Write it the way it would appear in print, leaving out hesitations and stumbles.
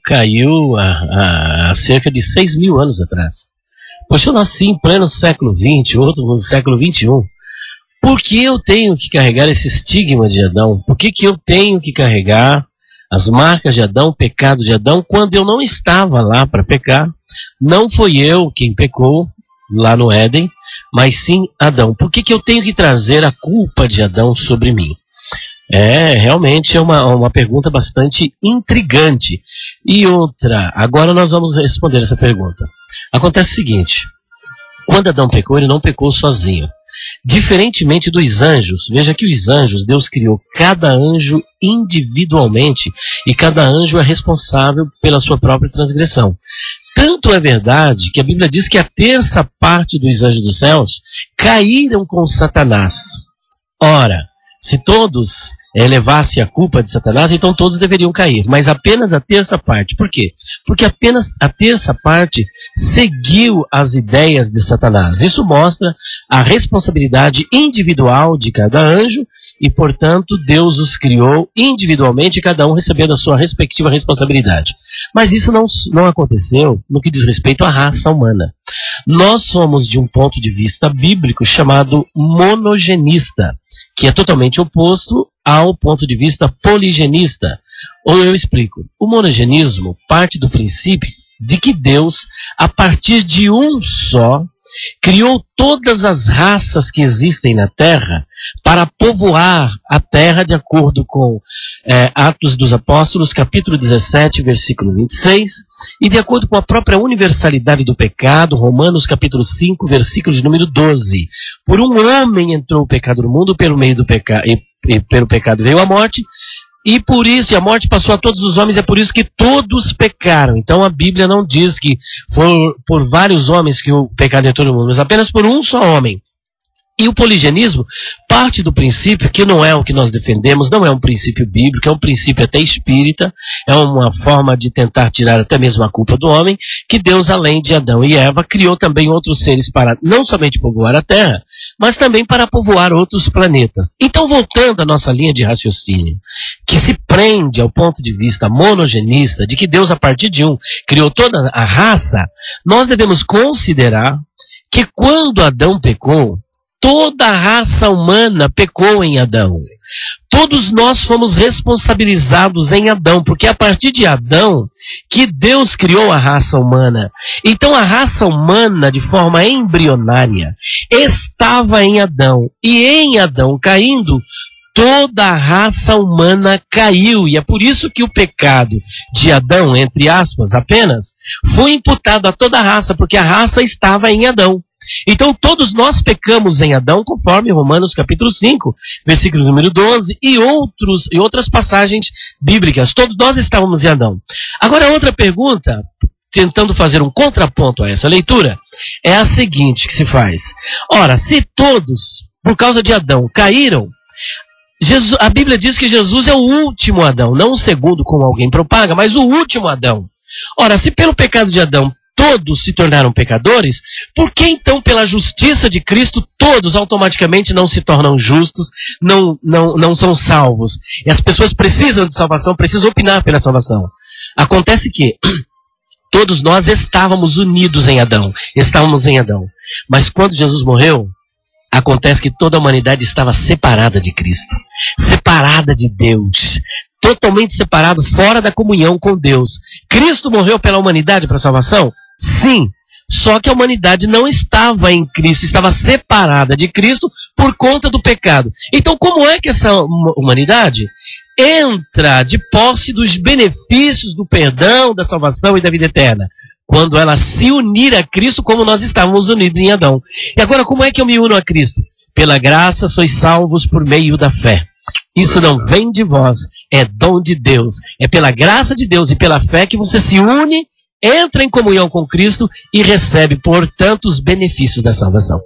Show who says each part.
Speaker 1: caiu há cerca de 6.000 anos atrás. Poxa, eu nasci em pleno século XX, outro no século XXI. Por que eu tenho que carregar esse estigma de Adão? Por que eu tenho que carregar as marcas de Adão, o pecado de Adão, quando eu não estava lá para pecar? Não foi eu quem pecou lá no Éden, mas sim Adão. Por que eu tenho que trazer a culpa de Adão sobre mim? Realmente é uma pergunta bastante intrigante. E outra, agora nós vamos responder essa pergunta. Acontece o seguinte: quando Adão pecou, ele não pecou sozinho. Diferentemente dos anjos, veja que os anjos, Deus criou cada anjo individualmente, e cada anjo é responsável pela sua própria transgressão. Tanto é verdade que a Bíblia diz que a terça parte dos anjos dos céus caíram com Satanás. Ora, se todos levassem a culpa de Satanás, então todos deveriam cair, mas apenas a terça parte. Por quê? Porque apenas a terça parte seguiu as ideias de Satanás. Isso mostra a responsabilidade individual de cada anjo, e portanto Deus os criou individualmente, cada um recebendo a sua respectiva responsabilidade. Mas isso não aconteceu no que diz respeito à raça humana. Nós somos, de um ponto de vista bíblico, chamado monogenista, que é totalmente oposto ao ponto de vista poligenista. Ou eu explico. O monogenismo parte do princípio de que Deus, a partir de um só, criou todas as raças que existem na Terra para povoar a Terra, de acordo com Atos dos Apóstolos, capítulo 17, versículo 26, e de acordo com a própria universalidade do pecado, Romanos capítulo 5, versículo de número 12. Por um homem entrou o pecado no mundo, pelo meio do pecado, e pelo pecado veio a morte, e por isso, a morte passou a todos os homens, é por isso que todos pecaram. Então a Bíblia não diz que foi por vários homens que o pecado entrou no mundo, mas apenas por um só homem. E o poligenismo parte do princípio, que não é o que nós defendemos, não é um princípio bíblico, é um princípio até espírita, é uma forma de tentar tirar até mesmo a culpa do homem, que Deus, além de Adão e Eva, criou também outros seres para não somente povoar a Terra, mas também para povoar outros planetas. Então, voltando à nossa linha de raciocínio, que se prende ao ponto de vista monogenista, de que Deus, a partir de um, criou toda a raça, nós devemos considerar que quando Adão pecou, toda a raça humana pecou em Adão. Todos nós fomos responsabilizados em Adão, porque é a partir de Adão que Deus criou a raça humana. Então a raça humana, de forma embrionária, estava em Adão. E em Adão caindo, toda a raça humana caiu. E é por isso que o pecado de Adão, entre aspas apenas, foi imputado a toda a raça, porque a raça estava em Adão. Então todos nós pecamos em Adão, conforme Romanos capítulo 5, versículo número 12, e outras passagens bíblicas. Todos nós estávamos em Adão. Agora, outra pergunta, tentando fazer um contraponto a essa leitura, é a seguinte que se faz. Ora, se todos, por causa de Adão, caíram, a Bíblia diz que Jesus é o último Adão, não o segundo, como alguém propaga, mas o último Adão. Ora, se pelo pecado de Adão todos se tornaram pecadores, por que então pela justiça de Cristo todos automaticamente não se tornam justos, não são salvos? E as pessoas precisam de salvação, precisam opinar pela salvação. Acontece que todos nós estávamos unidos em Adão, mas quando Jesus morreu, acontece que toda a humanidade estava separada de Cristo, separada de Deus, totalmente separado, fora da comunhão com Deus. Cristo morreu pela humanidade para a salvação? Sim, só que a humanidade não estava em Cristo, estava separada de Cristo por conta do pecado. Então como é que essa humanidade entra de posse dos benefícios do perdão, da salvação e da vida eterna? Quando ela se unir a Cristo como nós estávamos unidos em Adão. E agora, como é que eu me uno a Cristo? Pela graça sois salvos por meio da fé. Isso não vem de vós, é dom de Deus. É pela graça de Deus e pela fé que você se une, entra em comunhão com Cristo e recebe, portanto, os benefícios da salvação.